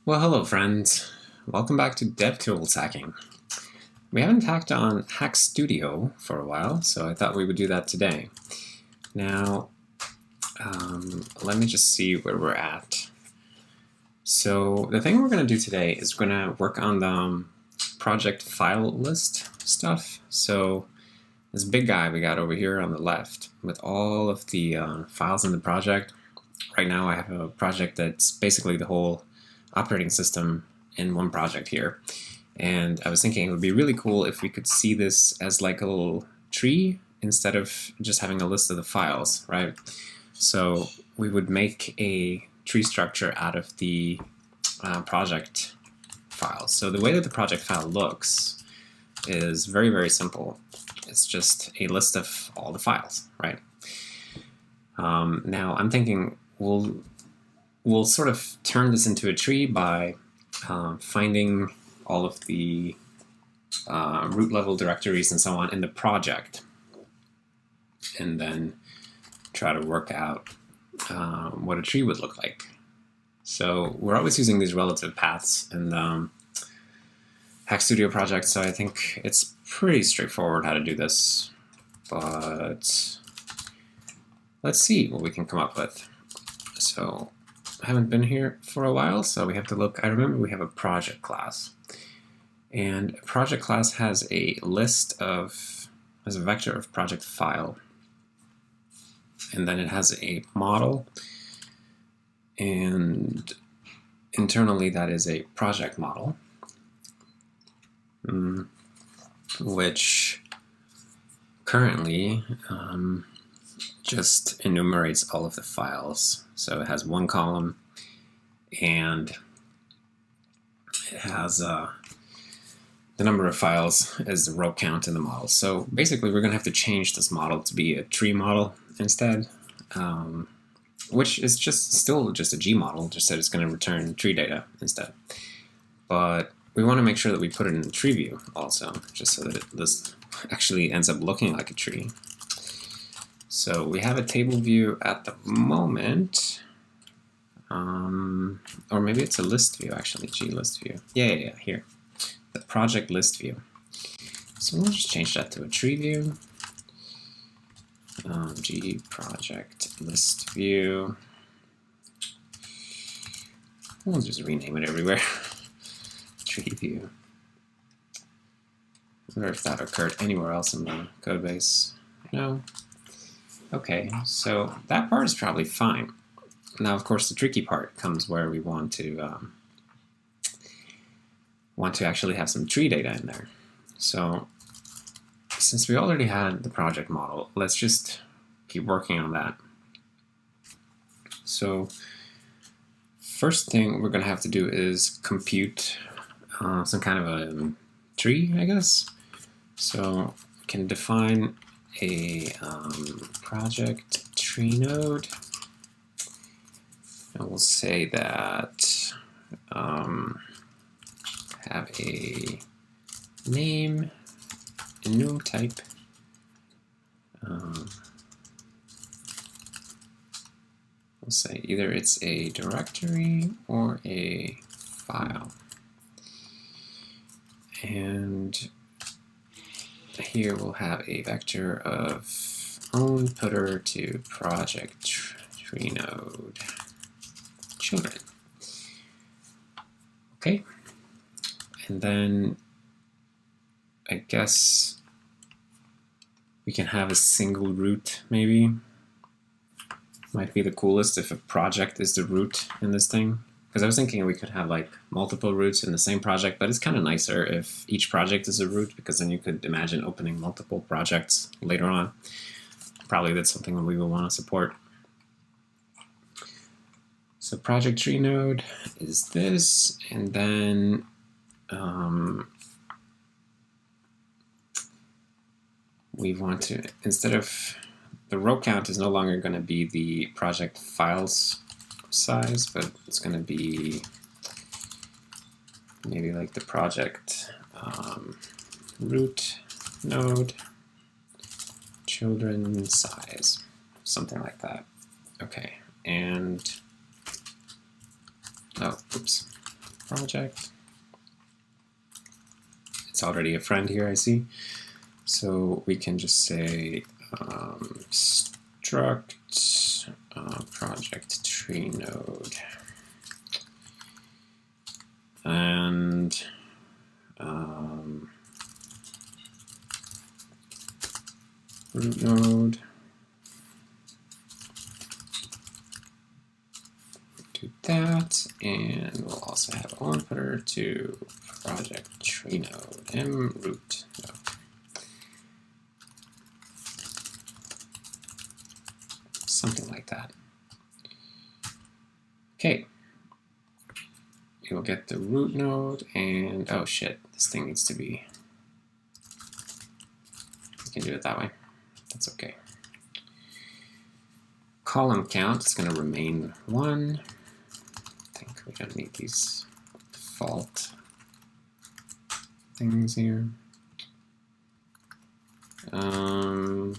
Well, hello friends. Welcome back to DevTools hacking. We haven't hacked on Hack Studio for a while, so I thought we would do that today. Now, let me just see where we're at. So the thing we're going to do today is we're going to work on the project file list stuff. So this big guy we got over here on the left with all of the files in the project. Right now I have a project that's basically the whole operating system in one project here. And I was thinking it would be really cool if we could see this as like a little tree instead of just having a list of the files, right? So we would make a tree structure out of the project files. So the way that the project file looks is very, very simple. It's just a list of all the files, right? Now I'm thinking we'll sort of turn this into a tree by finding all of the root level directories and so on in the project, and then try to work out what a tree would look like. So we're always using these relative paths in the Hack Studio project, so I think it's pretty straightforward how to do this, but let's see what we can come up with. So I haven't been here for a while, so we have to look. I remember we have a project class, and a project class has a vector of project file, and then it has a model, and internally that is a project model, which currently just enumerates all of the files. So it has one column, and it has the number of files as the row count in the model. So basically we're going to have to change this model to be a tree model instead, which is still just a G model, just that it's going to return tree data instead. But we want to make sure that we put it in the tree view also, just so that this actually ends up looking like a tree. So we have a table view at the moment, or maybe it's a list view actually, G list view. Yeah, here, the project list view. So we'll just change that to a tree view. G project list view. We'll just rename it everywhere. Tree view. I wonder if that occurred anywhere else in the code base. No. Okay, so that part is probably fine. Now, of course, the tricky part comes where we want to actually have some tree data in there. So since we already had the project model, let's just keep working on that. So first thing we're going to have to do is compute some kind of a tree, I guess. So we can define a project tree node, and we'll say that have a name, enum type, we'll say either it's a directory or a file, and here we'll have a vector of own putter to project tree node children. Okay, and then I guess we can have a single root maybe. Might be the coolest if a project is the root in this thing. Because I was thinking we could have like multiple roots in the same project, but it's kind of nicer if each project is a root, because then you could imagine opening multiple projects later on. Probably that's something we will want to support. So project tree node is this, and then we want to, instead of the row count is no longer going to be the project files size, but it's going to be maybe like the project root node children size, something like that. Okay, and oh, oops, project. It's already a friend here, I see. So we can just say struct project tree node, and root node. Do that, and we'll also have on footer to project tree node mroot node. Something like that. Okay. You'll get the root node, and oh shit, this thing needs to be. We can do it that way. That's okay. Column count is going to remain 1. I think we don't need these default things here. Oh,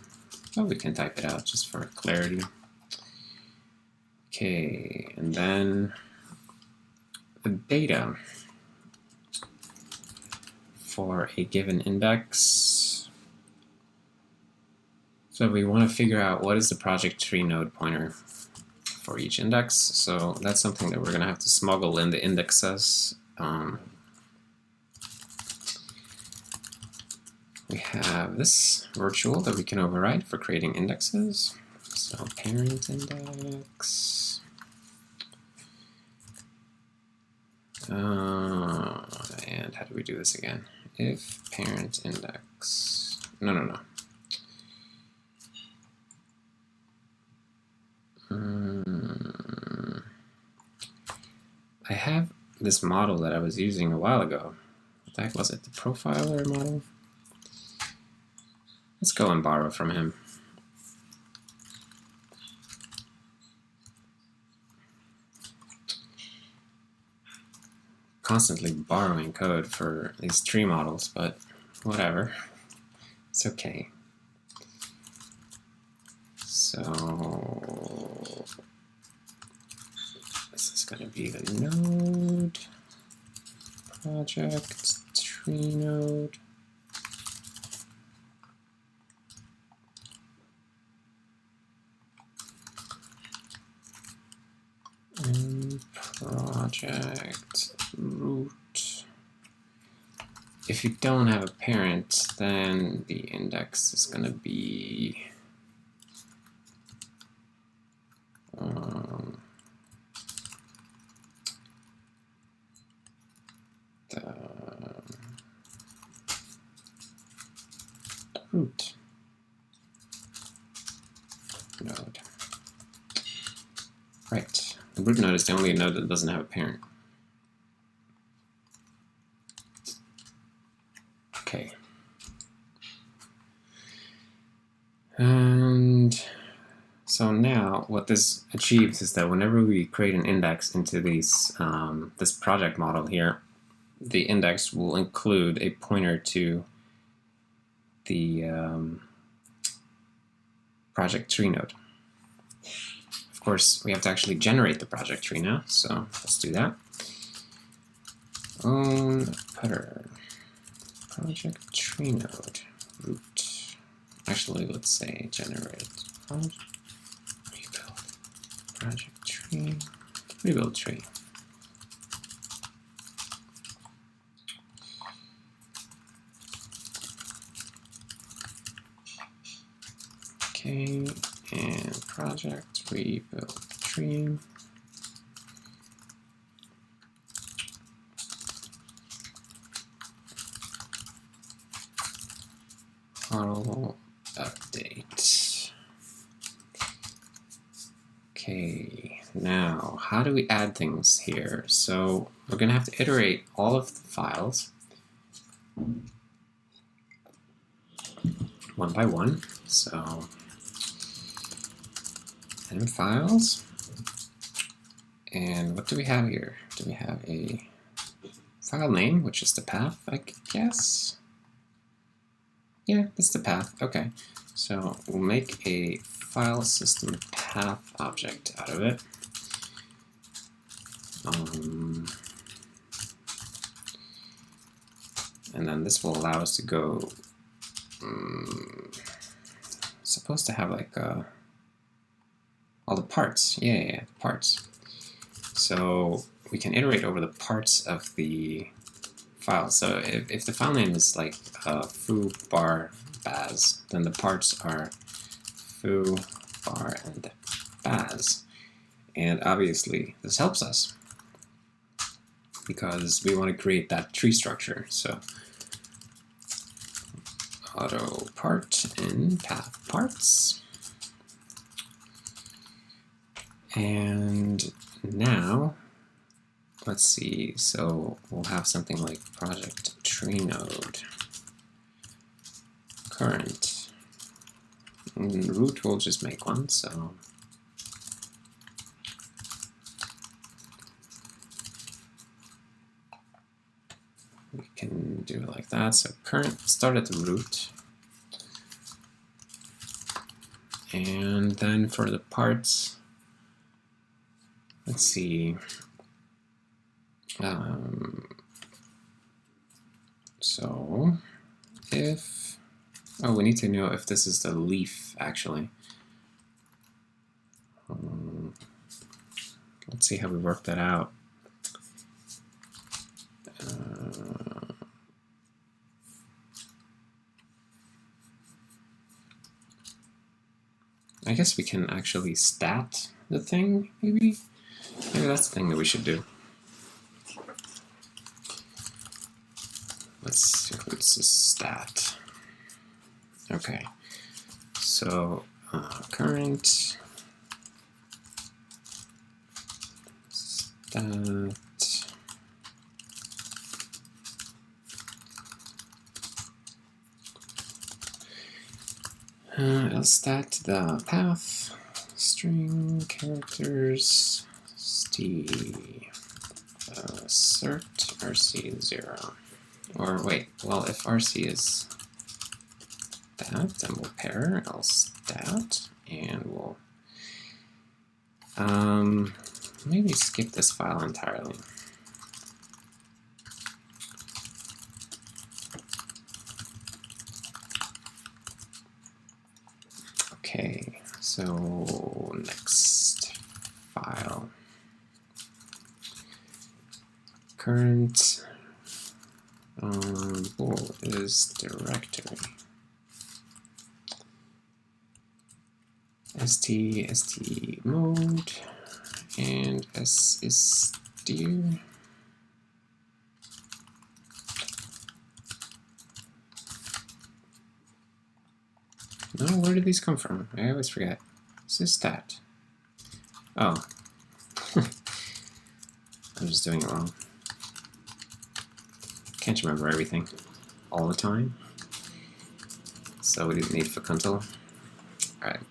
we can type it out just for clarity. Okay, and then the data for a given index. So we want to figure out what is the project tree node pointer for each index. So that's something that we're going to have to smuggle in the indexes. We have this virtual that we can override for creating indexes. So parent index. And how do we do this again? If parent index. No. I have this model that I was using a while ago. What the heck was it? The profiler model? Let's go and borrow from him. Constantly borrowing code for these tree models, but whatever. It's okay. So this is going to be the node project tree node. And project root. If you don't have a parent, then the index is going to be the root node. Right. The root node is the only node that doesn't have a parent. Okay. And so now what this achieves is that whenever we create an index into these this project model here, the index will include a pointer to the project tree node. Of course, we have to actually generate the project tree now, so let's do that. Own footer project tree node root. Actually, let's say generate rebuild project tree, rebuild tree. Okay, and project rebuild tree. Model update. Okay, now how do we add things here? So we're going to have to iterate all of the files one by one. So m files, and what do we have here? Do we have a file name, which is the path, I guess? Yeah, that's the path. Okay, so we'll make a file system path object out of it. and this will allow us to go. Supposed to have like all the parts. Yeah, parts. So we can iterate over the parts of the file. So if the file name is like foo bar baz, then the parts are foo bar and baz. And obviously this helps us because we want to create that tree structure. So auto part in path parts. And now let's see, so we'll have something like project tree node current. And root will just make one, so we can do it like that. So current start at the root. And then for the parts, let's see. So if, oh, we need to know if this is the leaf actually. Let's see how we work that out. I guess we can actually stat the thing, maybe? Maybe that's the thing that we should do. Let's include this stat. Okay, so current stat stat the path string characters assert rc0. Or wait, well, if rc is that, then we'll pair else that, and we'll maybe skip this file entirely. Okay, so next file. Current bool is directory. st mode and s is steer. No, where did these come from? I always forget. This is stat. Oh. I'm just doing it wrong. Can't remember everything all the time. So we didn't need fecuntal. Alright.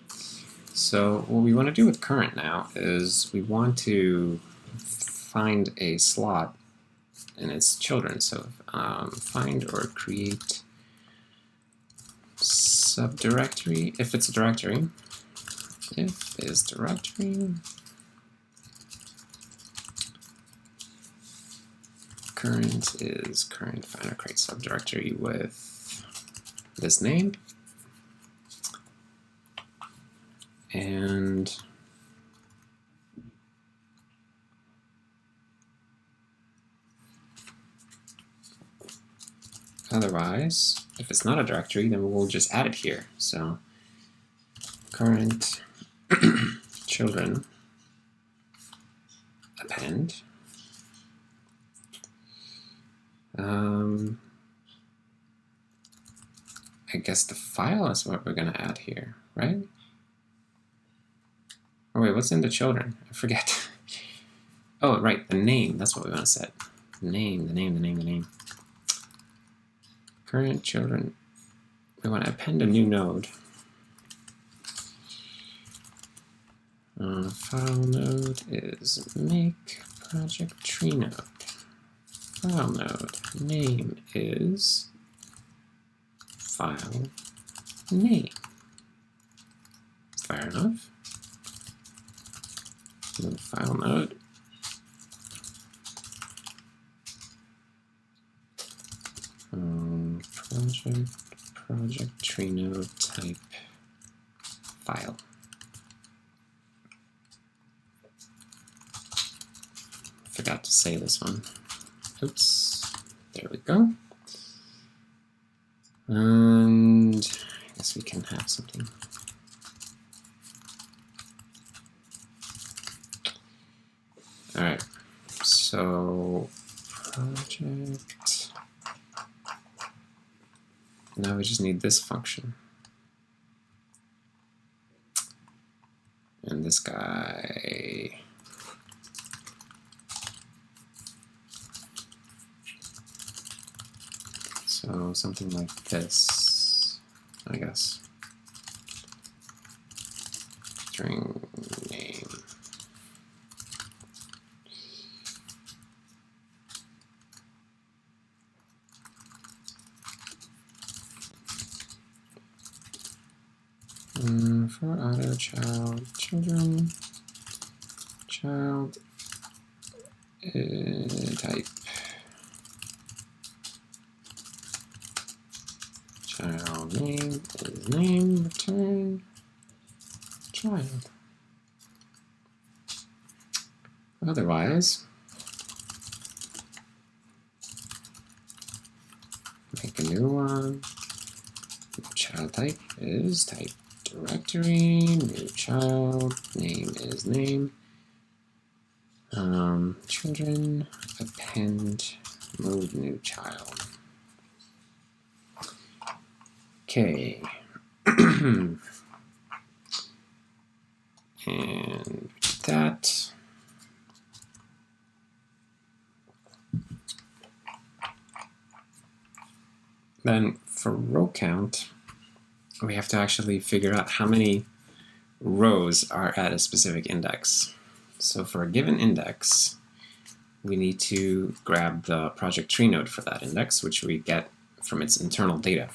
So what we want to do with current now is we want to find a slot in its children. So find or create subdirectory, if it's a directory. If is directory. Current is current find or create subdirectory with this name. And otherwise, if it's not a directory, then we'll just add it here. So current children append. I guess the file is what we're going to add here, right? Oh wait, what's in the children? I forget. Oh, right, the name. That's what we want to set. The name. Current children. We want to append a new node. File node is make project tree node. File node name is file name. Fair enough. Then file node. project tree node type file. Forgot to say this one. Oops. There we go. And I guess we can have something. All right. So project. Now we just need this function. And this guy. So something like this, I guess. String name. For auto child children, child type. Child name is name, return child. Otherwise, make a new one. Child type is type directory, new child, name is name. Children, append, move new child. Okay. And that. Then for row count, we have to actually figure out how many rows are at a specific index. So for a given index, we need to grab the project tree node for that index, which we get from its internal data,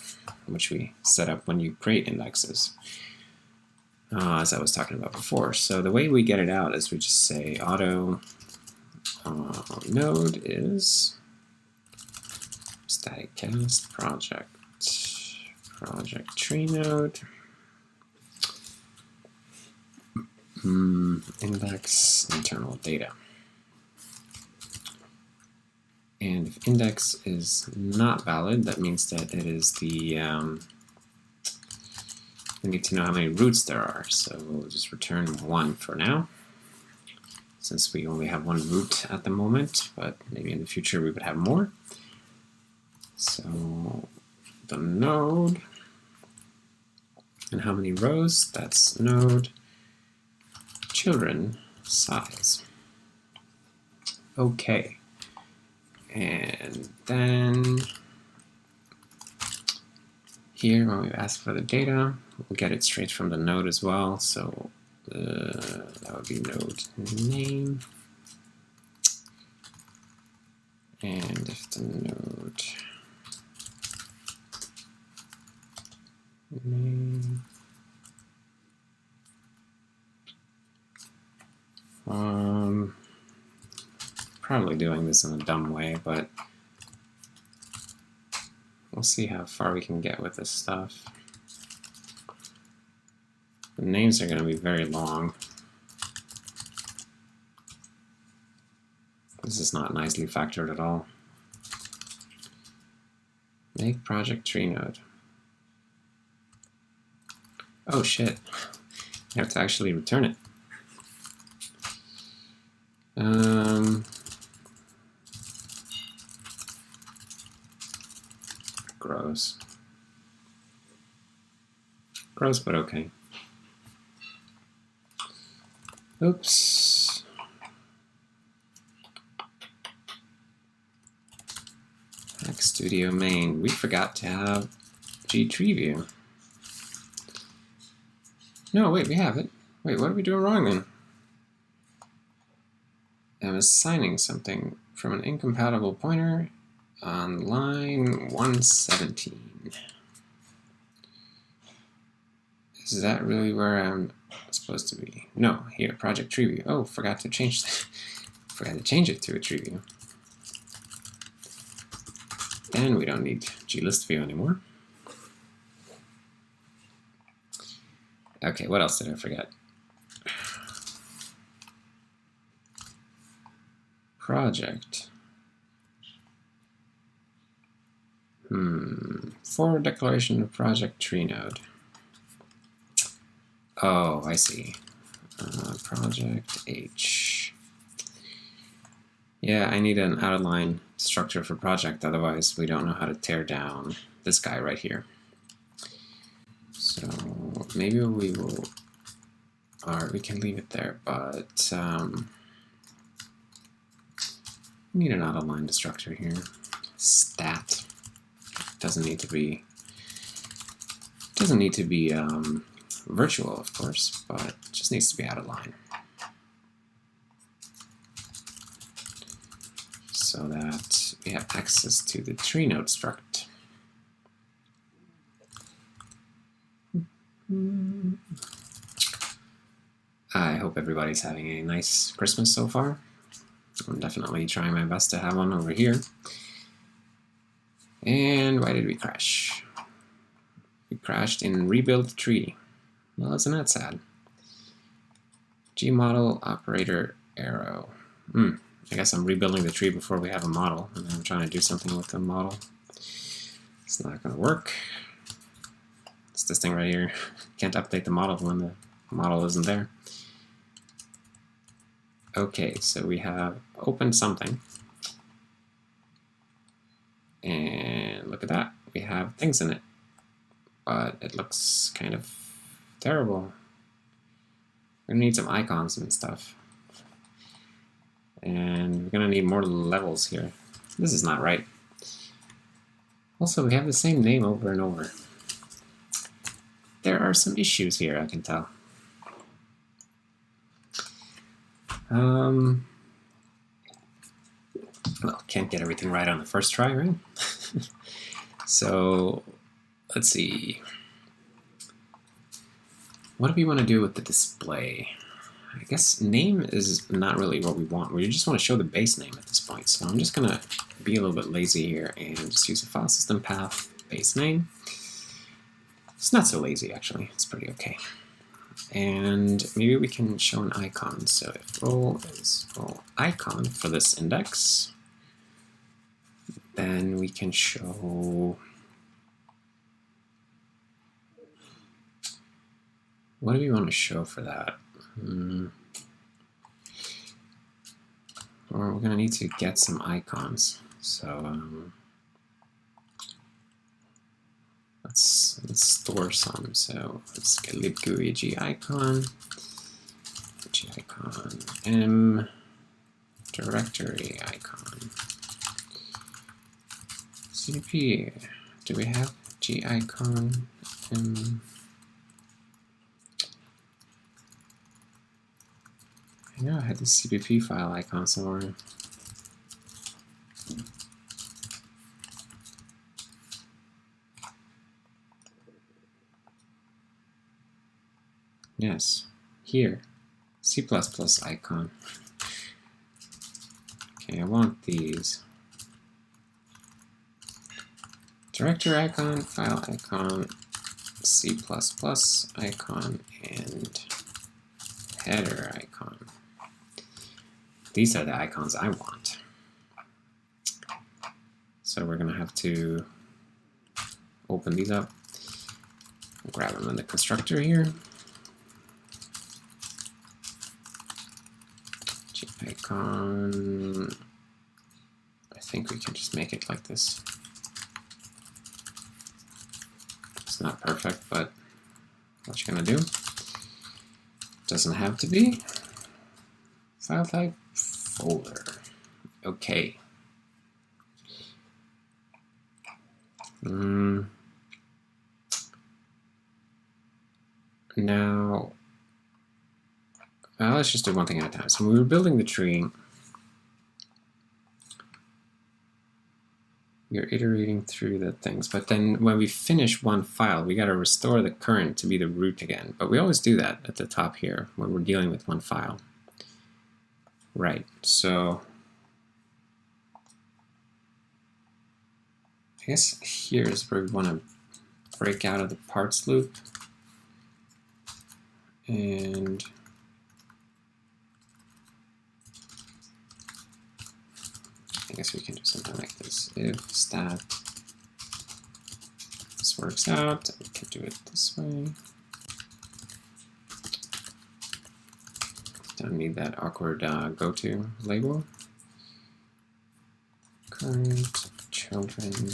which we set up when you create indexes, as I was talking about before. So the way we get it out is we just say auto node is static cast project tree node index internal data. And if index is not valid, that means that it is the we need to know how many roots there are. So we'll just return 1 for now, since we only have 1 root at the moment, but maybe in the future we would have more. So the node, and how many rows, that's node children size. Okay. And then here, when we ask for the data, we'll get it straight from the node as well. So that would be node name. And if the node name probably doing this in a dumb way, but we'll see how far we can get with this stuff. The names are going to be very long. This is not nicely factored at all. Make project tree node. Oh shit, I have to actually return it. Gross. Gross, but okay. Oops. Hack Studio main. We forgot to have gTreeView. No, wait, we have it. Wait, what are we doing wrong then? I'm assigning something from an incompatible pointer on line 117. Is that really where I'm supposed to be? No, here, project tree view. Oh, forgot to change that. Forgot to change it to a tree view. And we don't need glist view anymore. Okay, what else did I forget? Project. For declaration of project tree node. Oh, I see. Project H. Yeah, I need an out of line structure for project, otherwise we don't know how to tear down this guy right here. So maybe we will, or we can leave it there, but we need an out of line structure here. Stat. Doesn't need to be virtual, of course, but just needs to be out of line. So that we have access to the tree node struct. I hope everybody's having a nice Christmas so far. I'm definitely trying my best to have one over here. And why did we crash? We crashed in rebuild tree. Well, isn't that sad? Gmodel operator arrow. I guess I'm rebuilding the tree before we have a model, and I'm trying to do something with the model. It's not going to work. It's this thing right here. Can't update the model when the model isn't there. Okay, so we have opened something. And look at that. We have things in it. But it looks kind of terrible. We're going to need some icons and stuff. And we're going to need more levels here. This is not right. Also, we have the same name over and over. There are some issues here, I can tell. Well, can't get everything right on the first try, right? So, let's see. What do we want to do with the display? I guess name is not really what we want. We just want to show the base name at this point. So I'm just going to be a little bit lazy here and just use a file system path base name. It's not so lazy, actually. It's pretty okay. And maybe we can show an icon. So if role is role icon for this index, then we can show, what do we want to show for that? Or we're going to need to get some icons. So let's store some. So let's get libgui g icon m directory icon cp. Do we have g icon m? I know I had the CPP file icon somewhere. Yes, here, C++ icon. Okay, I want these. Directory icon, file icon, C++ icon, and header icon. These are the icons I want. So we're going to have to open these up, grab them in the constructor here. Icon. I think we can just make it like this. It's not perfect, but what you're going to do? Doesn't have to be. File type folder. Okay. Now, let's just do one thing at a time. So when we were building the tree, we are iterating through the things, but then when we finish one file, we got to restore the current to be the root again. But we always do that at the top here when we're dealing with one file. Right, so I guess here's where we want to break out of the parts loop, and I guess we can do something like this. If stat this works out, we can do it this way. Don't need that awkward go-to label. Current children.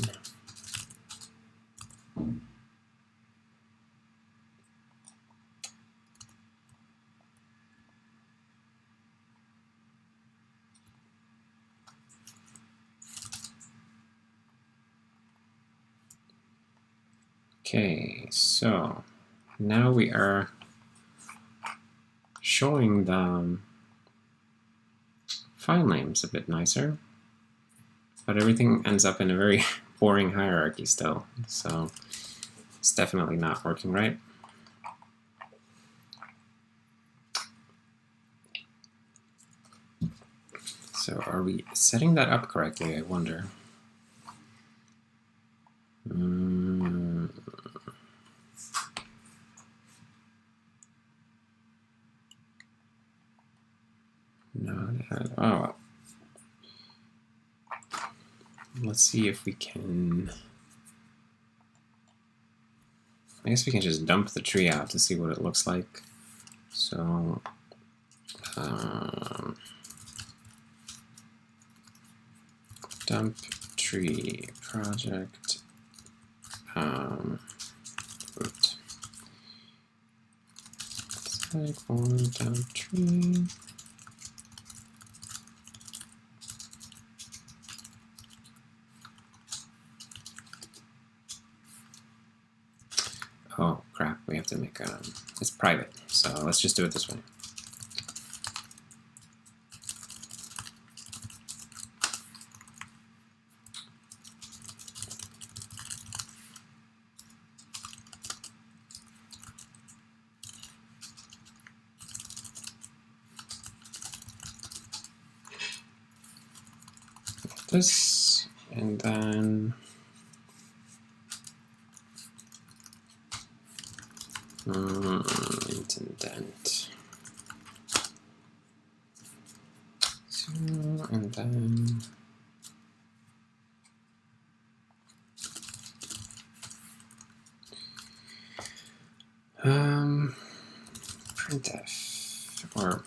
Okay, so now we are showing the file names a bit nicer, but everything ends up in a very boring hierarchy still, so it's definitely not working right. So are we setting that up correctly, I wonder? No, oh, let's see if we can. I guess we can just dump the tree out to see what it looks like. So dump tree project root. Like one dump tree. Oh crap, we have to make it's private, so let's just do it this way. This, and then indent. So, and then printf, or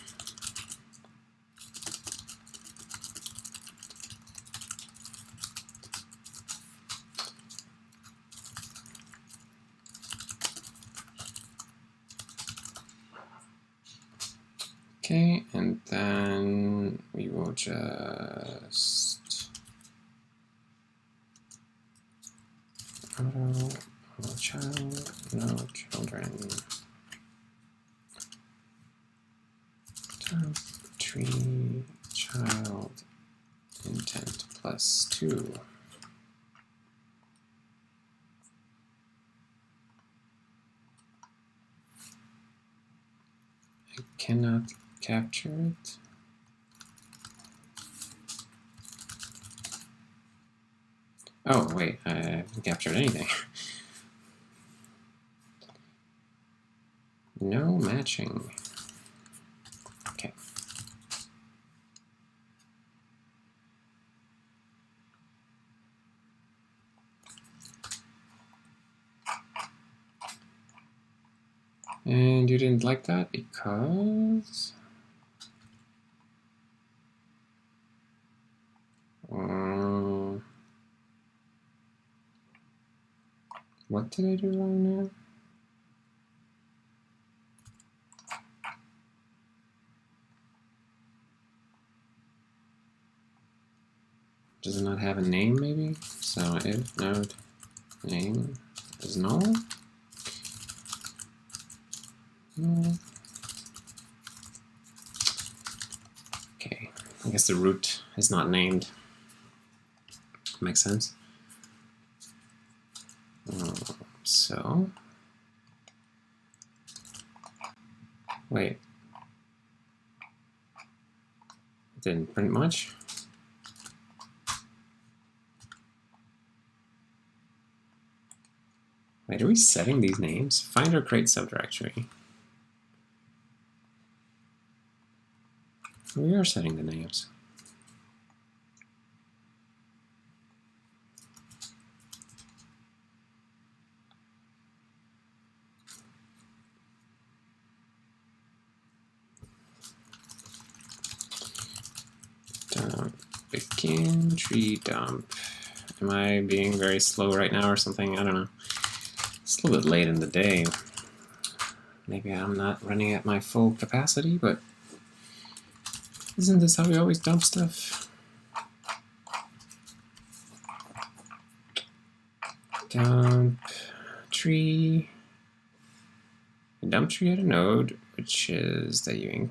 okay, and then we will just auto child, no children, dump tree child intent +2. I cannot capture it. Oh, wait, I haven't captured anything. No matching. Okay. And you didn't like that because what did I do wrong now? Does it not have a name, maybe? So if node name is null. Okay, I guess the root is not named. Makes sense. So, wait, it didn't print much. Wait, are we setting these names? Find or create subdirectory. We are setting the names. Dump, begin, tree dump. Am I being very slow right now or something? I don't know. It's a little bit late in the day. Maybe I'm not running at my full capacity, but isn't this how we always dump stuff? Dump tree. A dump tree at a node, which is that you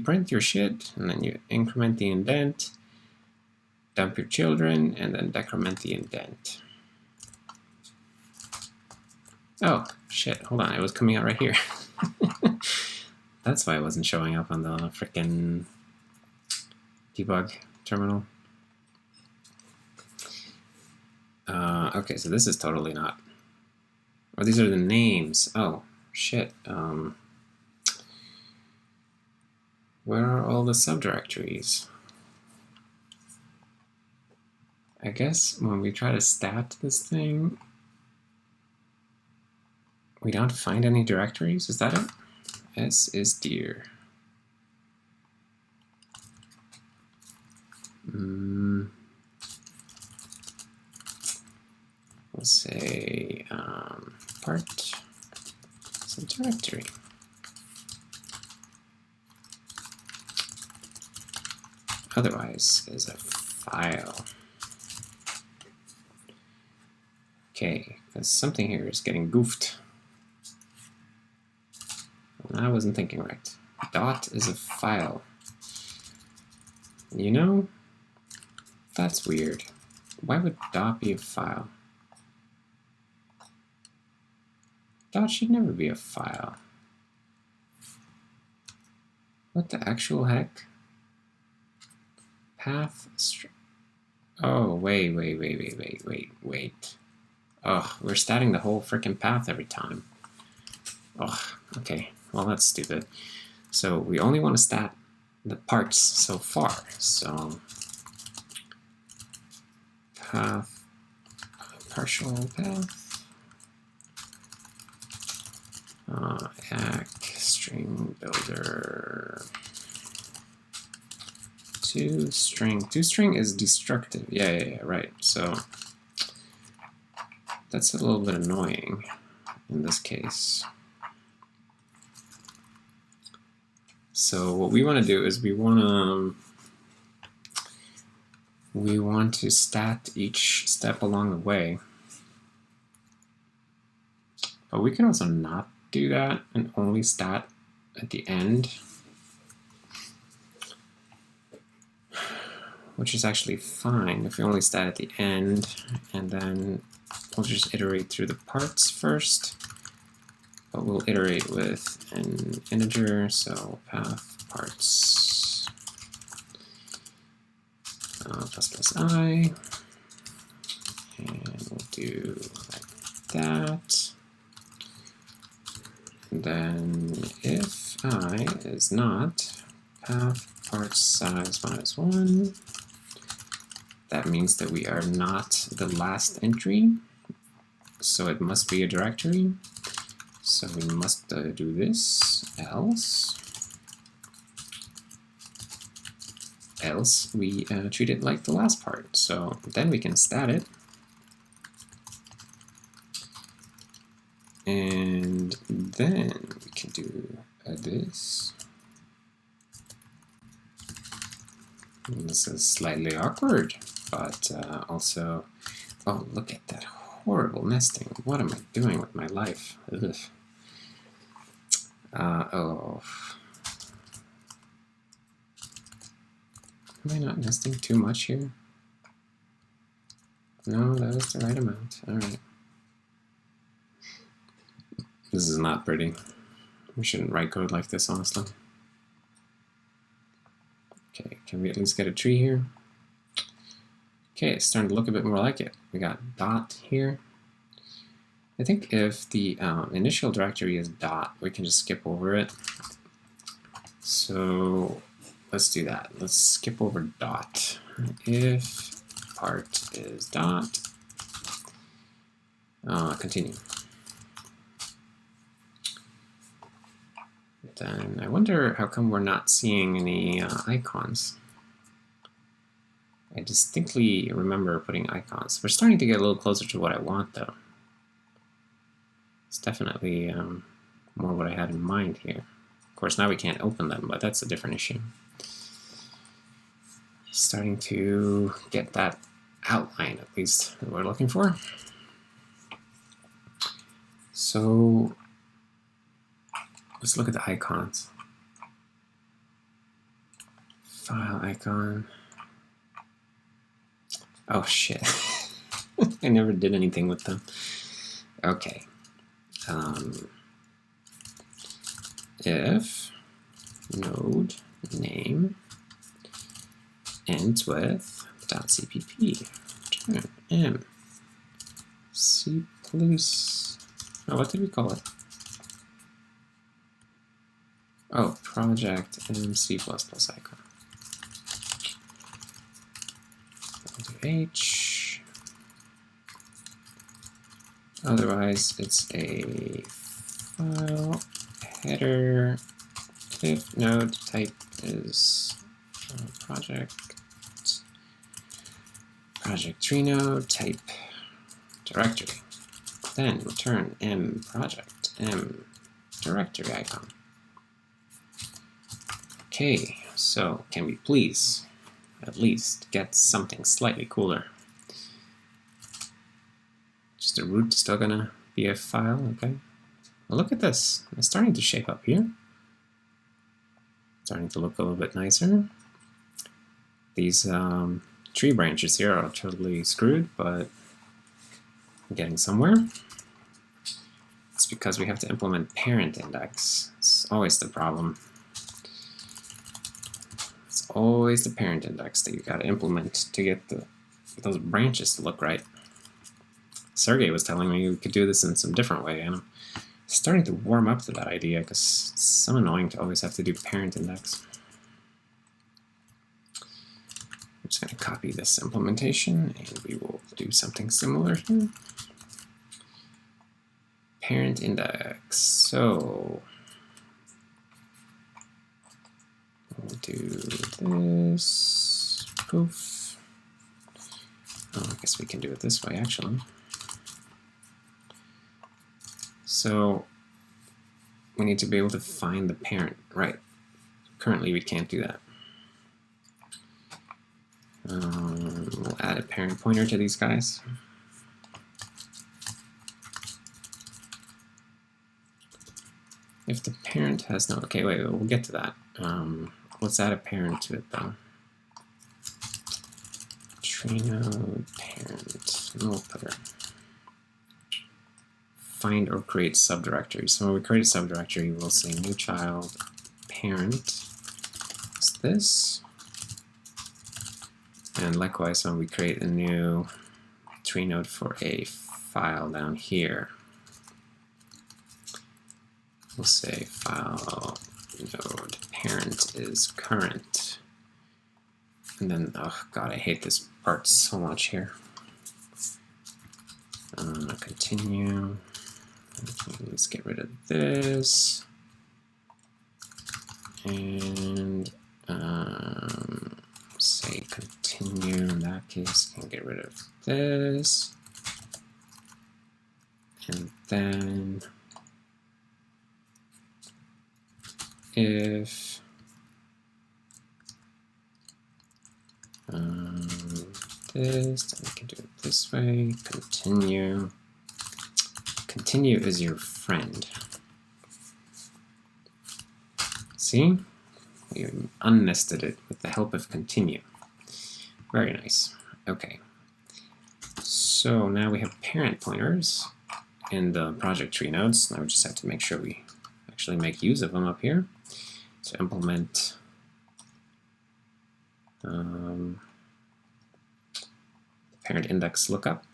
print your shit, and then you increment the indent, dump your children, and then decrement the indent. Oh, shit, hold on, it was coming out right here. That's why it wasn't showing up on the frickin' debug terminal. Okay, so this is totally not. Oh, these are the names. Oh, shit. Where are all the subdirectories? I guess when we try to stat this thing, we don't find any directories. Is that it? S is deer. We'll say part subdirectory. Otherwise is a file. Okay, because something here is getting goofed. I wasn't thinking right. Dot is a file. You know, that's weird. Why would dot be a file? Dot should never be a file. What the actual heck? Path oh, wait. Oh, we're statting the whole frickin' path every time. Oh, okay. Well, that's stupid. So we only want to stat the parts so far. So path, partial path, ack, string builder, toString. toString is destructive. Yeah, right. So that's a little bit annoying in this case. So what we want to do is we want to stat each step along the way. But we can also not do that and only stat at the end, which is actually fine if we only stat at the end, and then we'll just iterate through the parts first. But we'll iterate with an integer, so path parts plus I, and we'll do like that. And then if I is not path parts size -1, that means that we are not the last entry, so it must be a directory. So we must do this, else we treat it like the last part. So then we can stat it, and then we can do this. And this is slightly awkward, but also, oh, look at that horrible nesting. What am I doing with my life? Ugh. Oh. Am I not nesting too much here? No, that was the right amount. Alright. This is not pretty. We shouldn't write code like this, honestly. Okay, can we at least get a tree here? Okay, it's starting to look a bit more like it. We got dot here. I think if the initial directory is dot, we can just skip over it. So let's do that. Let's skip over dot. If part is dot, continue. Then I wonder how come we're not seeing any icons. I distinctly remember putting icons. We're starting to get a little closer to what I want, though. It's definitely more what I had in mind here. Of course, now we can't open them, but that's a different issue. Starting to get that outline, at least, that we're looking for. So let's look at the icons. File icon. Oh shit. I never did anything with them. Okay. If node name ends with .cpp, return m c plus. Oh, what did we call it? Oh, project m c++ icon. H. Otherwise, it's a file header. If node type is project tree node type directory, then return m project m directory icon. Okay, so can we please at least get something slightly cooler? Just a root still gonna be a file, okay? Well, look at this. It's starting to shape up here. Starting to look a little bit nicer. These tree branches here are totally screwed, but I'm getting somewhere. It's because we have to implement parent index. It's always the problem. It's always the parent index that you gotta implement to get those branches to look right. Sergey was telling me we could do this in some different way, and I'm starting to warm up to that idea because it's so annoying to always have to do parent index. I'm just going to copy this implementation, and we will do something similar here. Parent index. So we'll do this. Poof. Oh, I guess we can do it this way, actually. So we need to be able to find the parent, right? Currently, we can't do that. We'll add a parent pointer to these guys. If the parent has no, okay, wait, we'll get to that. Let's add a parent to it though. Tree node parent, and we'll put her. Find or create subdirectory. So when we create a subdirectory, we'll say new child parent is this. And likewise, when we create a new tree node for a file down here, we'll say file node parent is current. And then, oh god, I hate this part so much here. Continue. Let's get rid of this. And say continue in that case, and get rid of this. And then if this, then we can do it this way. Continue. Continue is your friend. See? We unnested it with the help of continue. Very nice. Okay. So now we have parent pointers in the project tree nodes. Now we just have to make sure we actually make use of them up here. So implement parent index lookup.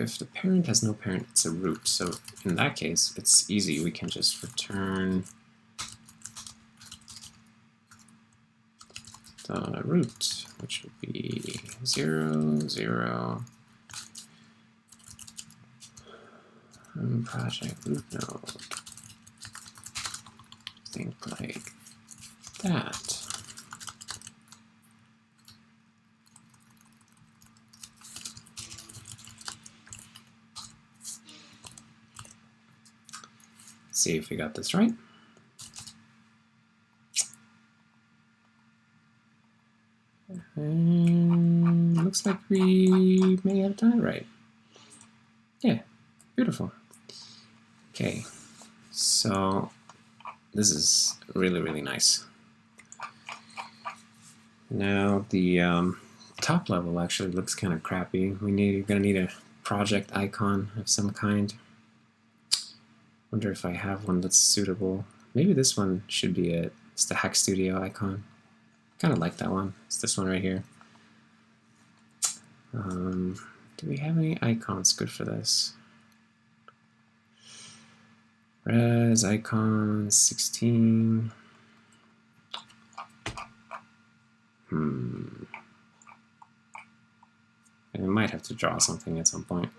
if the parent has no parent, it's a root. So in that case, it's easy. We can just return the root, which would be 0, 0, project root node. Think like that. See if we got this right. And looks like we may have done it right. Yeah, beautiful. Okay, so this is really, really nice. Now the top level actually looks kind of crappy. We're gonna need a project icon of some kind. Wonder if I have one that's suitable. Maybe this one should be it. It's the Hack Studio icon. Kind of like that one. It's this one right here. Do we have any icons good for this? Res icon 16. I might have to draw something at some point.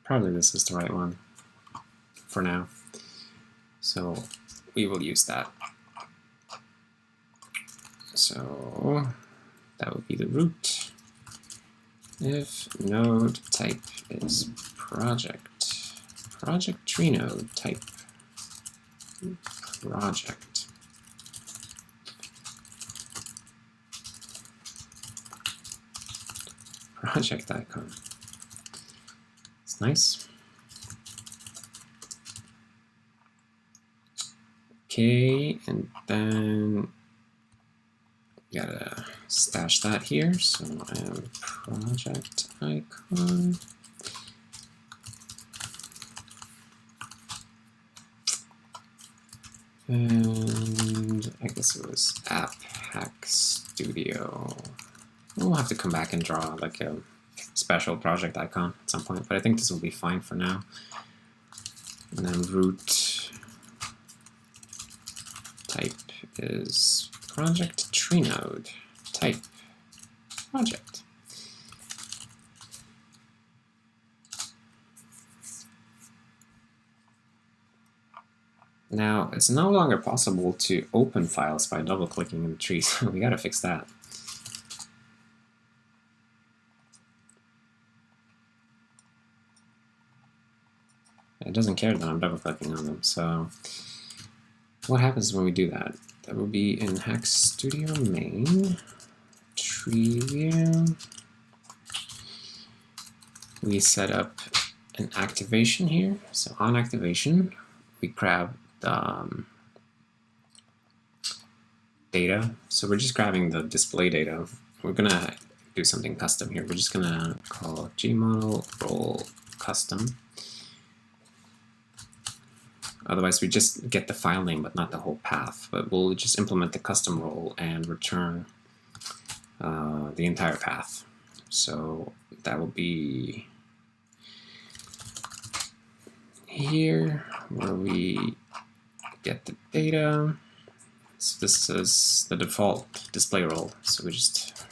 Probably this is the right one for now. So we will use that. So that would be the root. If node type is project tree node type project. Project icon. It's nice. Okay, and then gotta stash that here. So I have project icon. And I guess it was app hack studio. We'll have to come back and draw like a special project icon at some point, but I think this will be fine for now. And then root type is project tree node type project. Now, it's no longer possible to open files by double-clicking in the tree, so we gotta fix that. It doesn't care that I'm double-clicking on them, so what happens when we do that? That will be in Hack Studio main, tree view. We set up an activation here, so on activation, we grab the data. So we're just grabbing the display data. We're gonna do something custom here. We're just gonna call gmodel role custom. Otherwise, we just get the file name, but not the whole path. But we'll just implement the custom role and return the entire path. So that will be here, where we get the data. So this is the default display role. So we just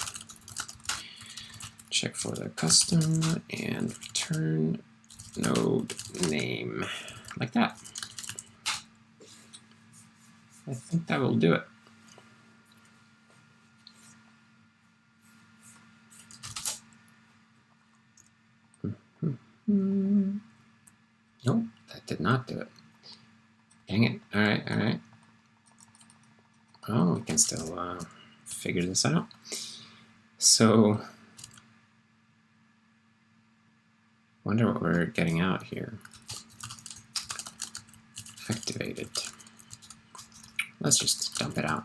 check for the custom and return node name, like that. I think that will do it. Nope, that did not do it. Dang it. All right, all right. Oh, we can still figure this out. So, wonder what we're getting out here. Activated. Let's just dump it out.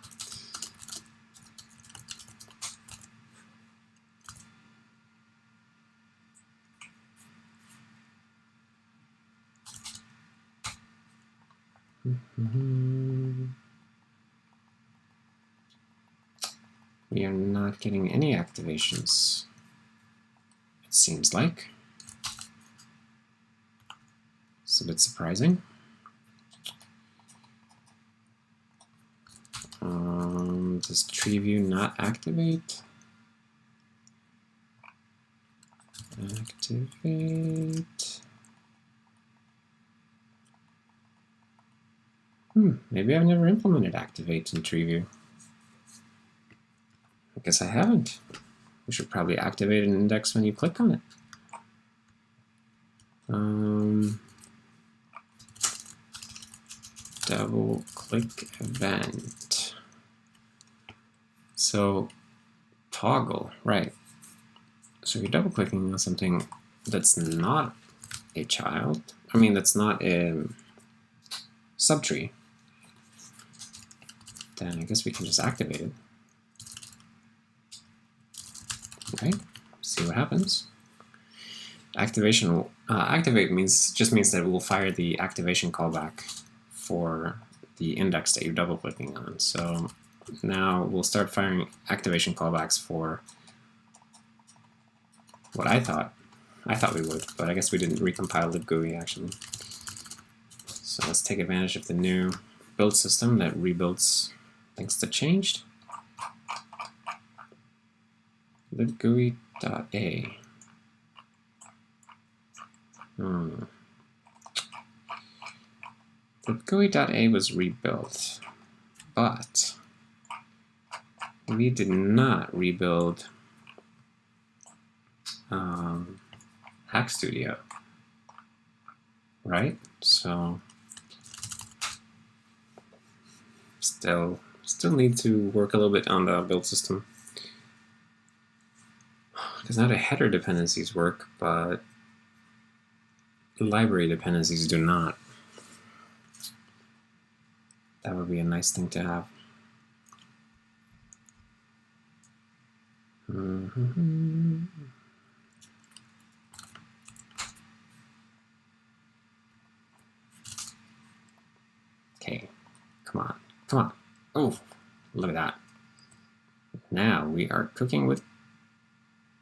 we are not getting any activations, it seems like. It's a bit surprising. Does tree view not activate? Activate. Maybe I've never implemented activate in tree view. I guess I haven't. We should probably activate an index when you click on it. Double click event. So toggle, right. So you're double clicking on something that's not a child. I mean, that's not a subtree. Then I guess we can just activate it. Okay, see what happens. Activation will, activate just means that it will fire the activation callback for the index that you're double clicking on. So now we'll start firing activation callbacks for what I thought we would, but I guess we didn't recompile libGUI actually. So let's take advantage of the new build system that rebuilds things that changed. libGUI.a. libGUI.a was rebuilt, but we did not rebuild Hack Studio, right? So still need to work a little bit on the build system, because now the header dependencies work, but library dependencies do not. That would be a nice thing to have. Okay, come on. Oh, look at that. Now we are cooking with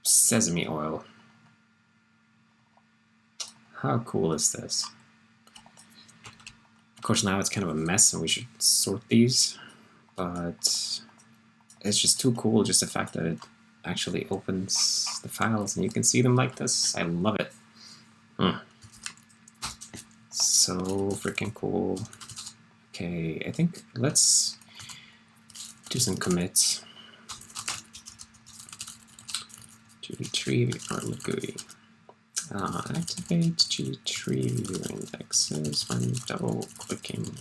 sesame oil. How cool is this? Of course, now it's kind of a mess and we should sort these, but it's just too cool, just the fact that it actually opens the files and you can see them like this. I love it. So freaking cool. Okay, I think let's do some commits to the tree or libGUI. Activate tree view indexes when double clicking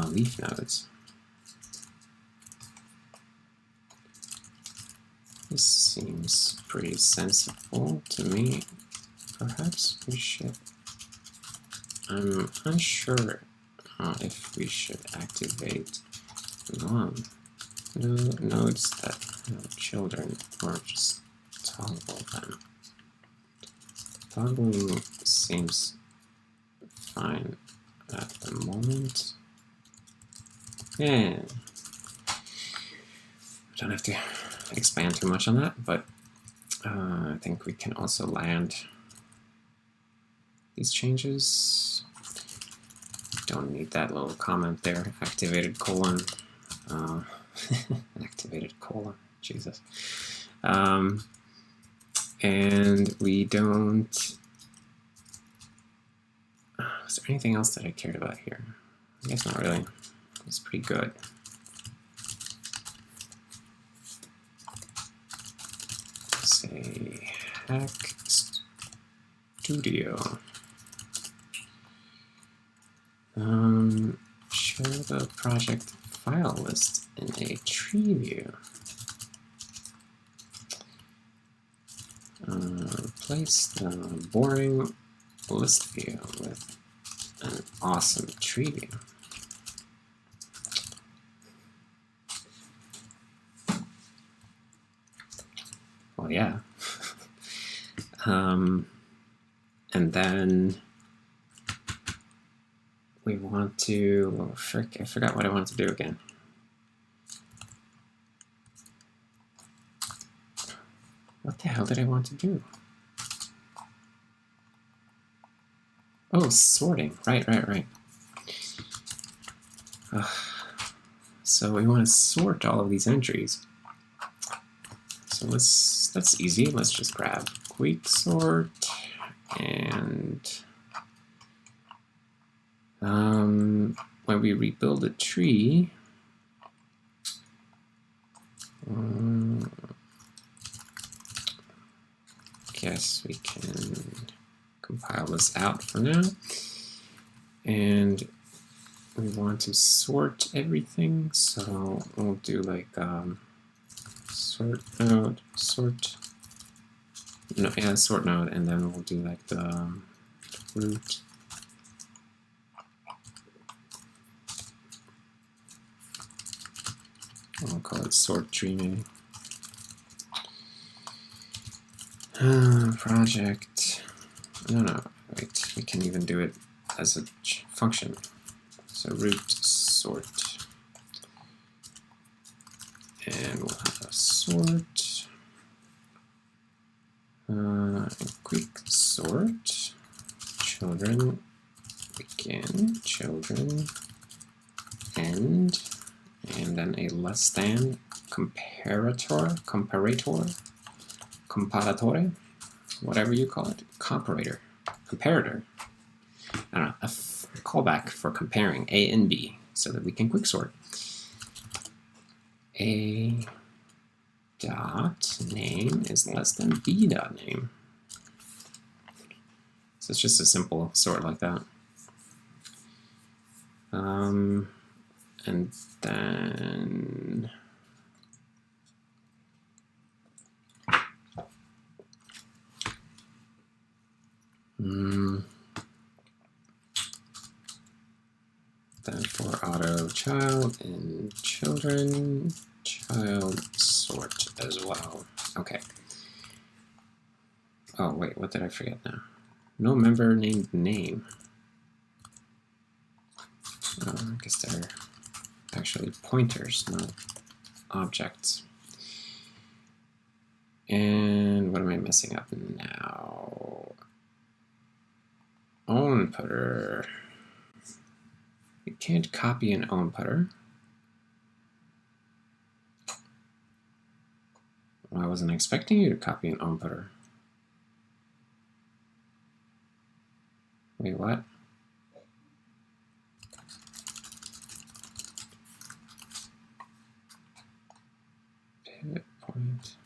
leaf nodes. This seems pretty sensible to me. Perhaps we should. I'm unsure if we should activate nodes that have children or just toggle them. Toggling seems fine at the moment. Yeah, I don't have to expand too much on that, but I think we can also land these changes. Don't need that little comment there, activated colon. Activated colon, Jesus. And we don't, is there anything else that I cared about here? I guess not really. It's pretty good. Say Hack Studio. Show the project file list in a tree view. Replace the boring list view with an awesome tree view. Well, yeah. And then we want to, oh, frick, I forgot what I wanted to do again. What the hell did I want to do? Oh, sorting. Right. So we want to sort all of these entries. So that's easy. Let's just grab quicksort and when we rebuild a tree, guess we can compile this out for now. And we want to sort everything, so we'll do like sort node, sort node, and then we'll do like the root. I'll call it sort tree maybe. Project. No, wait. We can even do it as a function. So root sort, and we'll have a sort. Quicksort. Children. Begin. Children. End. And then a less than comparator, whatever you call it, comparator. I don't know, a callback for comparing A and B so that we can quicksort. A dot name is less than B dot name. So it's just a simple sort like that. And then then for auto child and children, child sort as well. Okay. Oh wait, what did I forget now? No member named name. I guess they're actually pointers, not objects. And what am I messing up now? OnPutter. You can't copy an onPutter. Well, I wasn't expecting you to copy an onPutter. Wait, what? Pivot point.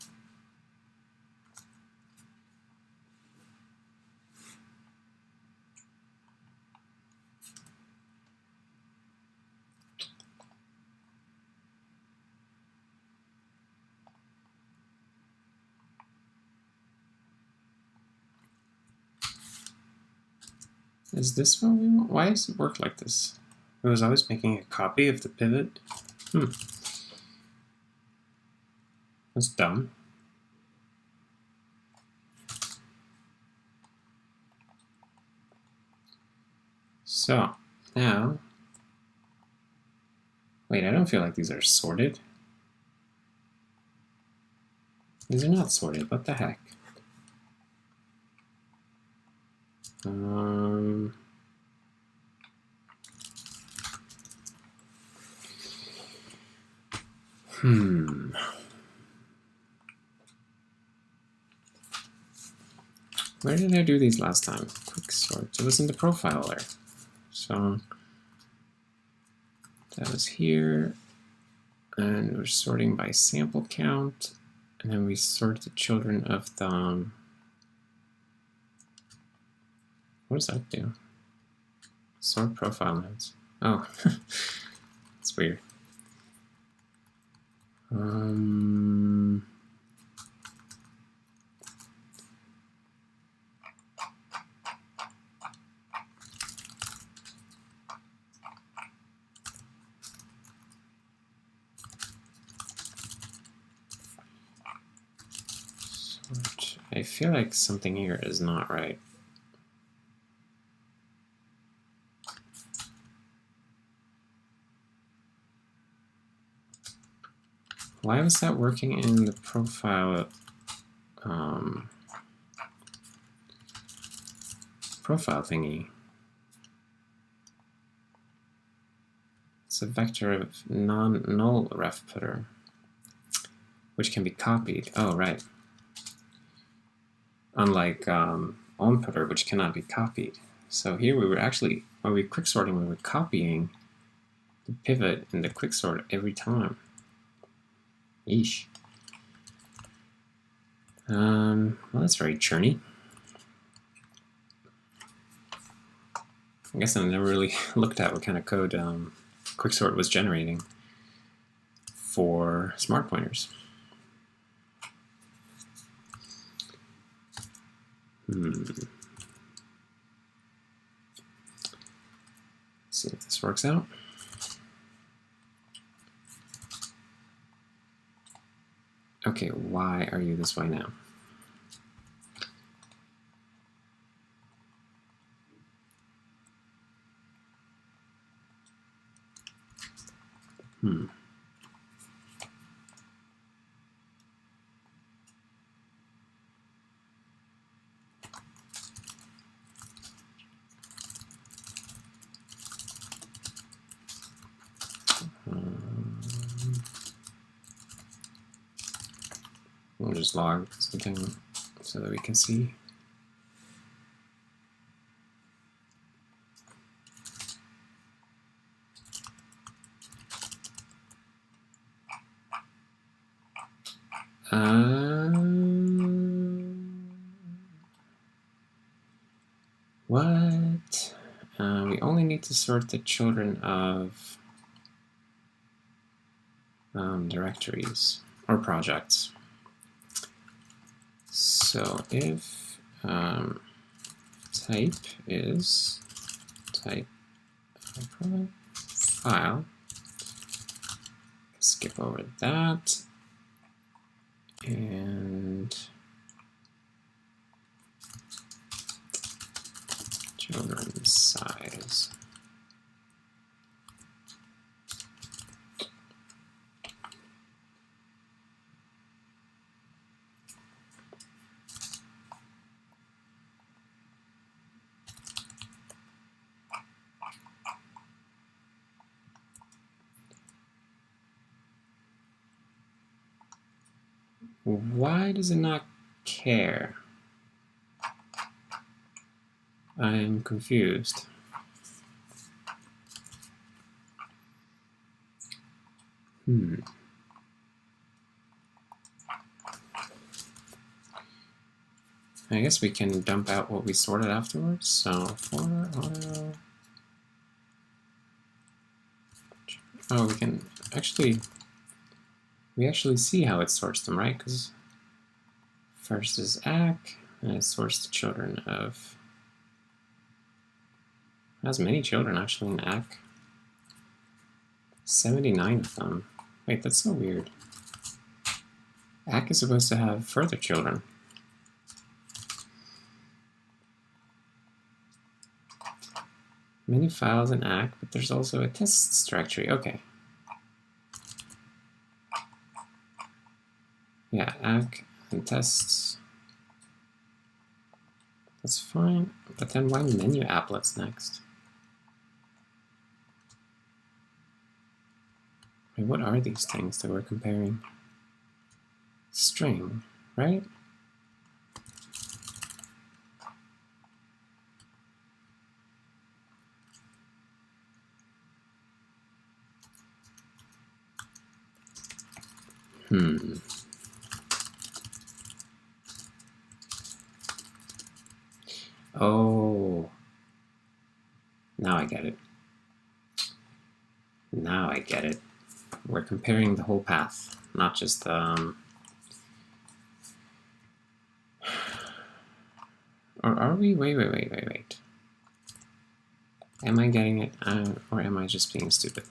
Is this what we want? Why does it work like this? It was always making a copy of the pivot. That's dumb. So now, wait, I don't feel like these are sorted. These are not sorted. What the heck? Where did I do these last time? Quicksort. It was in the profile there. So that was here. And we're sorting by sample count. And then we sort the children of the... what does that do? Sort profile nodes. Oh, that's weird. I feel like something here is not right. Why was that working in the profile profile thingy. It's a vector of non-null ref footer, which can be copied. Oh, right. Unlike onPutter, which cannot be copied. So here we were actually, when we were quicksorting, we were copying the pivot in the quicksort every time. Yeesh. Well, that's very churny. I guess I never really looked at what kind of code quicksort was generating for smart pointers. Let's see if this works out. Okay, why are you this way now? We'll just log something so that we can see. What? We only need to sort the children of directories or projects. So if type is type file, skip over that, and children's size. Why does it not care? I'm confused. I guess we can dump out what we sorted afterwards. So for auto. Oh, we can actually. We actually see how it sorts them, right? Because first is ACK, and it sorts the children of. It has many children actually in ACK. 79 of them. Wait, that's so weird. ACK is supposed to have further children. Many files in ACK, but there's also a tests directory. Okay. Yeah, ACK and tests. That's fine. But then why menu applets next? Wait, what are these things that we're comparing? String, right? Oh, now I get it. Now I get it. We're comparing the whole path, not just or are we? Wait. Am I getting it, or am I just being stupid?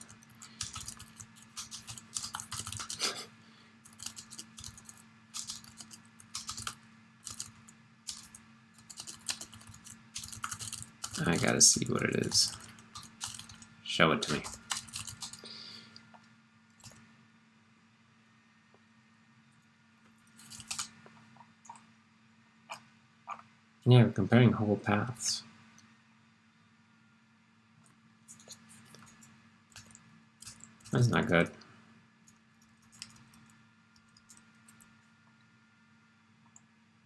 I gotta see what it is. Show it to me. Yeah, we're comparing whole paths. That's not good.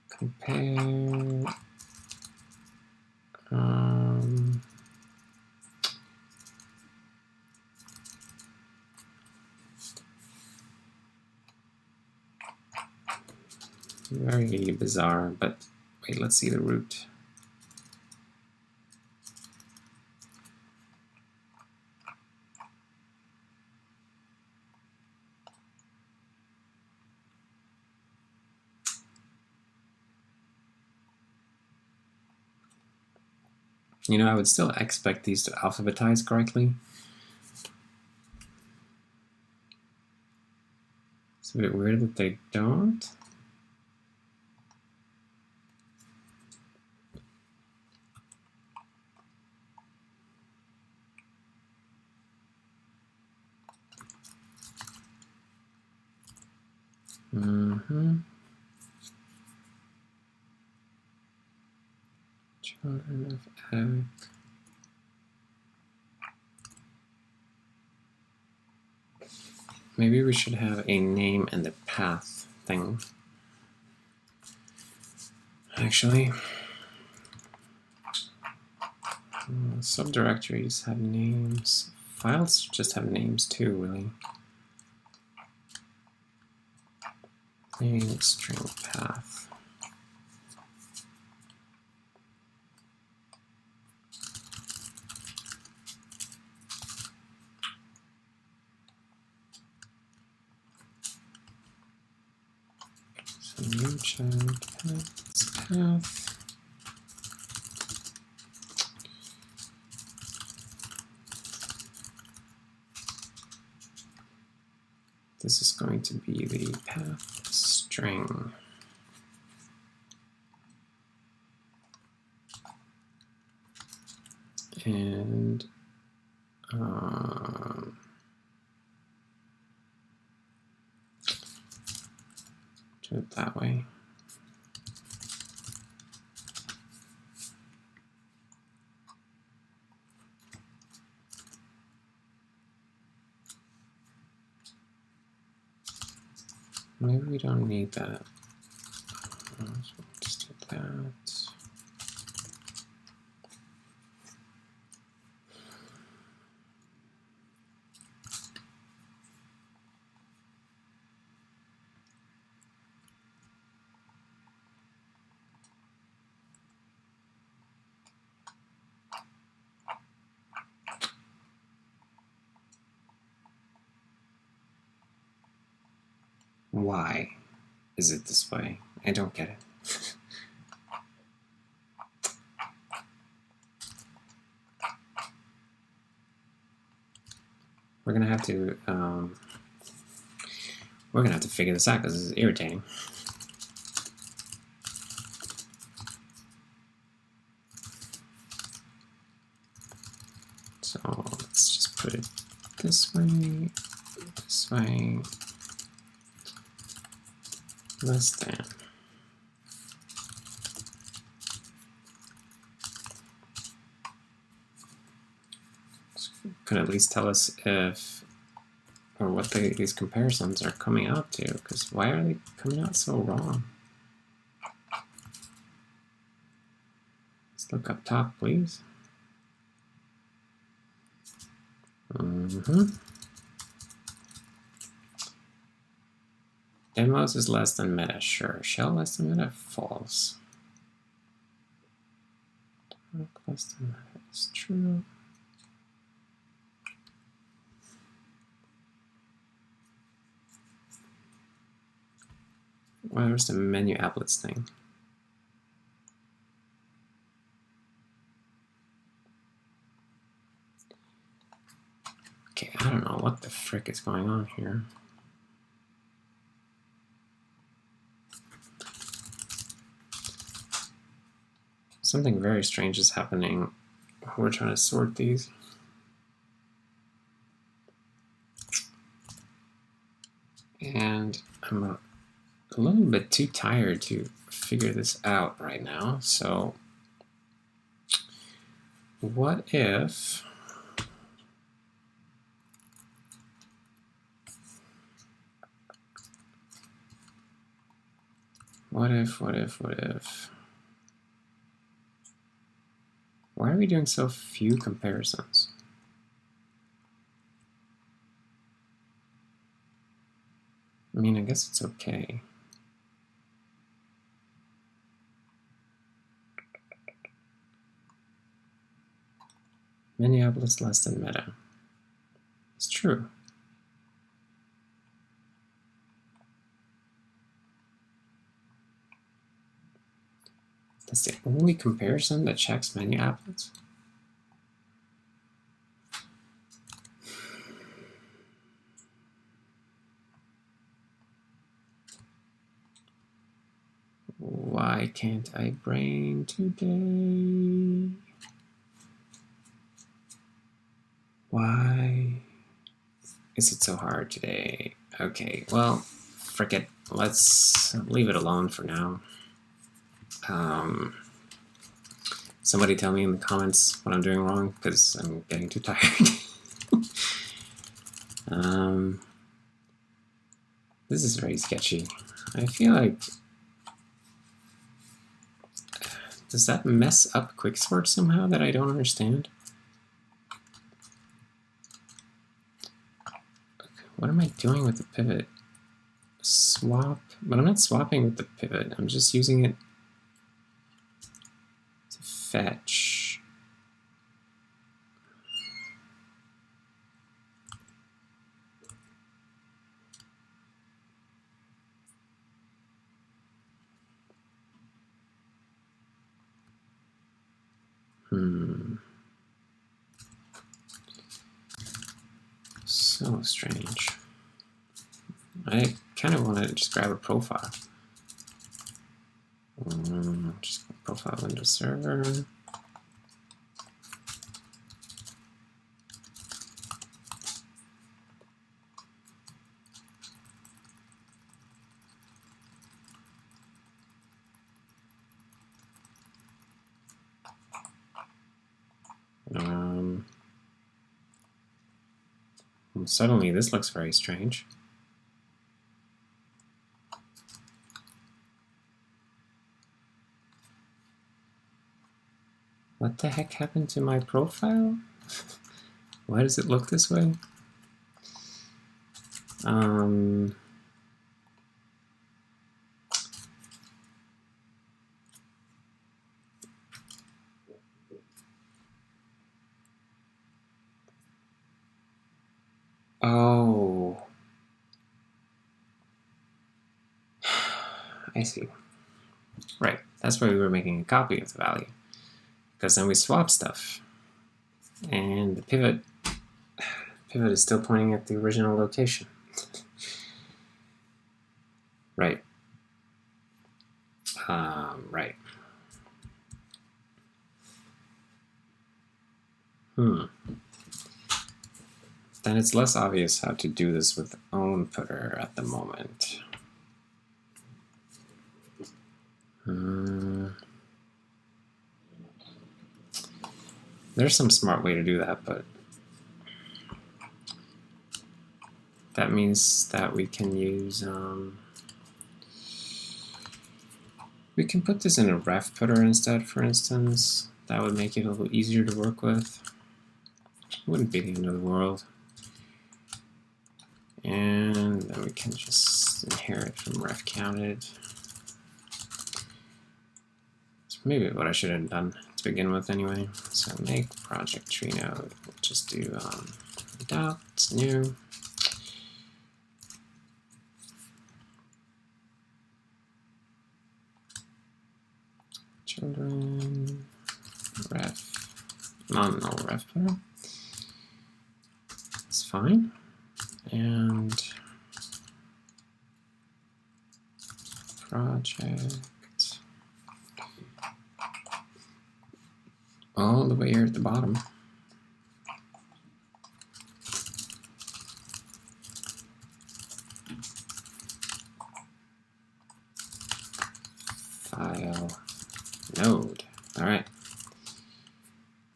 Compare. Very bizarre, but wait, let's see the root. You know, I would still expect these to alphabetize correctly. It's a bit weird that they don't. Children of Ag. Maybe we should have a name and the path thing. Actually, subdirectories have names. Files just have names too, really. Name string path. So new child path. This is going to be the path string. And do it that way. Maybe we don't need that. So just do that. Why is it this way? I don't get it. We're gonna have to figure this out because this is irritating. So let's just put it this way, less than. Can at least tell us if, or what these comparisons are coming out to, because why are they coming out so wrong? Let's look up top, please. Demos is less than meta, sure. Shell less than meta, false. Less than meta is true. Where's the menu applets thing? Okay, I don't know what the frick is going on here. Something very strange is happening. We're trying to sort these. And I'm a little bit too tired to figure this out right now. So what if What if? Why are we doing so few comparisons? I mean, I guess it's okay. Many outlets less than meta. It's true. That's the only comparison that checks menu applets? Why can't I brain today? Why is it so hard today? Okay, well, frick it. Let's leave it alone for now. Somebody tell me in the comments what I'm doing wrong, because I'm getting too tired. This is very sketchy. I feel like... Does that mess up quicksort somehow that I don't understand? What am I doing with the pivot? Swap, but I'm not swapping with the pivot. I'm just using it to fetch. So strange. I kind of want to just grab a profile. Just profile Windows Server. Suddenly this looks very strange. What the heck happened to my profile? Why does it look this way? Oh, I see. Right, that's why we were making a copy of the value, because then we swap stuff, and the pivot is still pointing at the original location. Right. Right. Then it's less obvious how to do this with ownPutter at the moment. There's some smart way to do that, but that means that we can use we can put this in a ref putter instead, for instance. That would make it a little easier to work with. Wouldn't be the end of the world. And then we can just inherit from ref counted. It's maybe what I should have done to begin with anyway. So make project tree node. We'll just do adopt new. Children ref non-null ref putter. It's fine. And project all the way here at the bottom.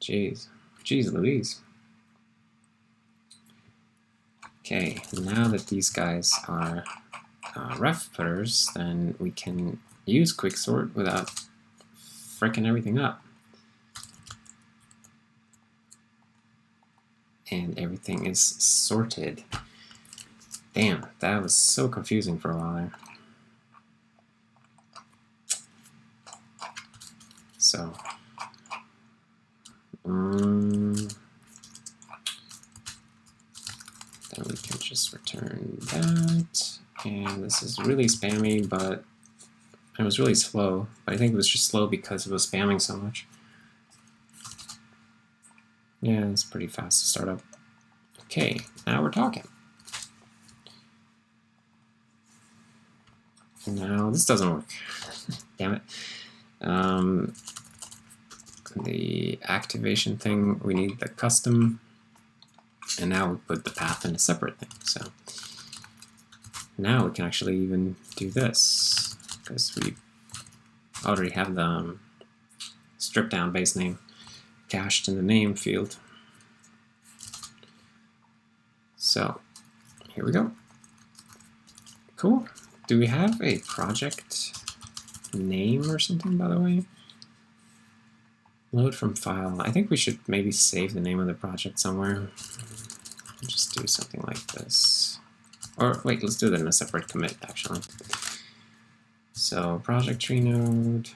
Jeez Louise. Okay, now that these guys are ref footers, then we can use quicksort without fricking everything up. And everything is sorted. Damn, that was so confusing for a while there. So, then we can just return that. And this is really spammy, but it was really slow. But I think it was just slow because it was spamming so much. Yeah, it's pretty fast to start up. Okay, now we're talking. Now this doesn't work. Damn it. The activation thing, we need the custom, and now we put the path in a separate thing. So now we can actually even do this because we already have the stripped down base name cached in the name field. So here we go. Cool. Do we have a project name or something, by the way? Load from file. I think we should maybe save the name of the project somewhere. Just do something like this. Or wait, let's do that in a separate commit, actually. So project tree node.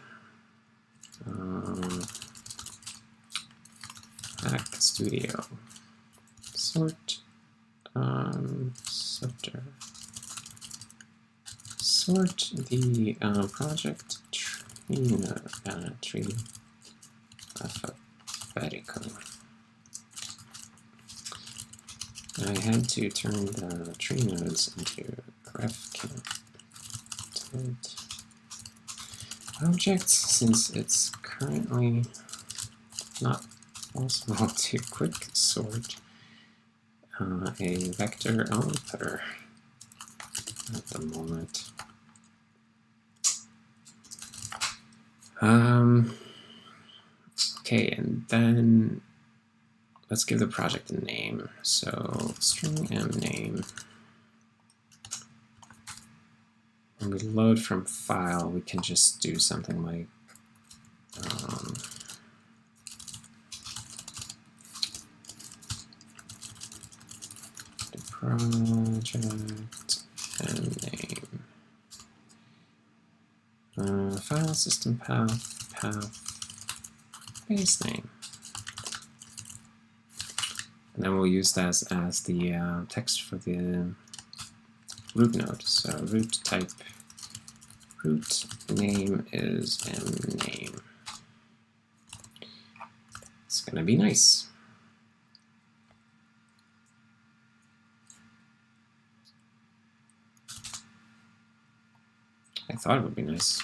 Hack Studio. Sort. Sorter. Sort the project tree tree alphabetical. I had to turn the tree nodes into ref count objects since it's currently not possible to quicksort a vector outputter at the moment. Okay, and then let's give the project a name. So string m name. When we load from file, we can just do something like the project m name. File system path base name. And then we'll use that as the text for the root node. So root type root name is mname. It's gonna be nice. I thought it would be nice.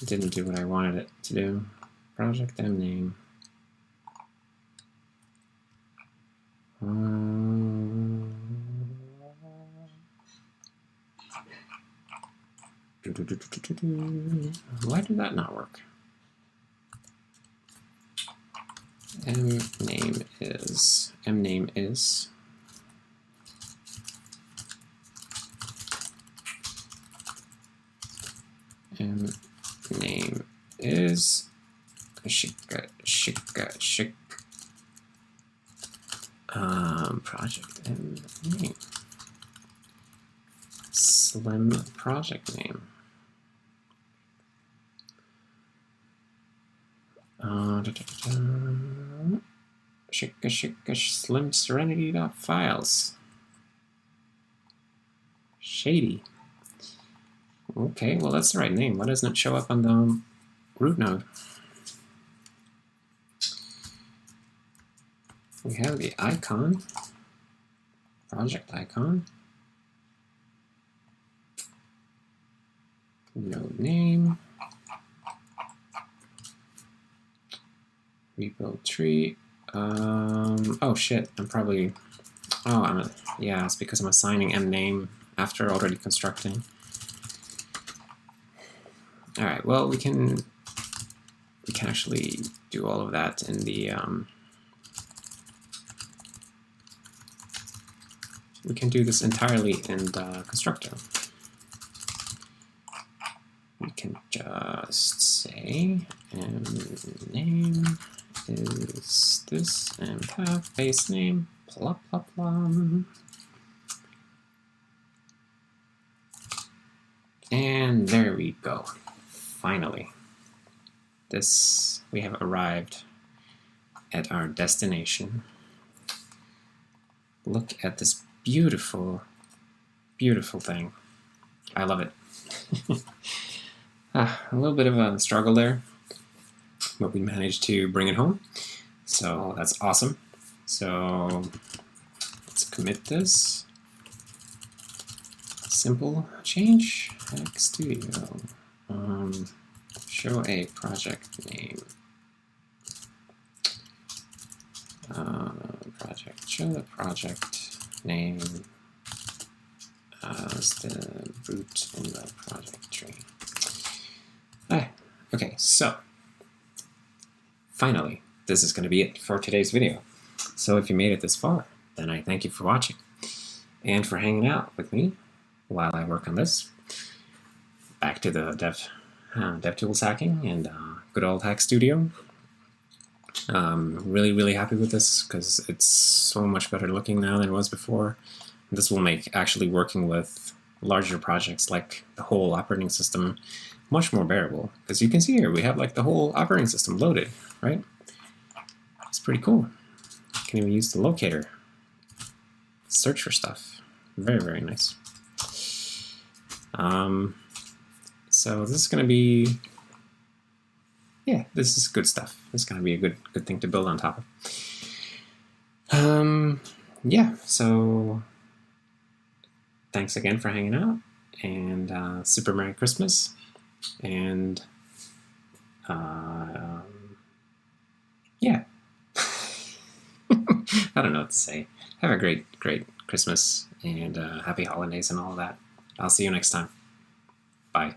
It didn't do what I wanted it to do. Project mname. Why did that not work? mname is mname is project name. Slim project name. Slim serenity.files. Shady. Okay, well that's the right name. Why doesn't it show up on the root node? We have the icon, project icon, node name, rebuild tree. Oh shit, I'm probably, yeah, it's because I'm assigning mname after already constructing. All right, well, we can we can actually do all of that in the we can do this entirely in the constructor. We can just say name is this and have base name blah blah blah. And there we go. Finally, we have arrived at our destination. Look at this beautiful, beautiful thing. I love it. A little bit of a struggle there, but we managed to bring it home. So that's awesome. So let's commit this. Simple change. Hack Studio. Show a project name. Show the project name as the root in the project tree. Okay, so finally, this is going to be it for today's video. So if you made it this far, then I thank you for watching and for hanging out with me while I work on this. Back to the DevTools hacking and good old Hack Studio. Really happy with this because it's so much better looking now than it was before. This will make actually working with larger projects like the whole operating system much more bearable. Because you can see here we have like the whole operating system loaded, right? It's pretty cool. You can even use the locator. Search for stuff. Very nice. So this is going to be, yeah, this is good stuff. This is going to be a good thing to build on top of. Yeah, so thanks again for hanging out, and super Merry Christmas, and yeah. I don't know what to say. Have a great Christmas and happy holidays and all of that. I'll see you next time. Bye.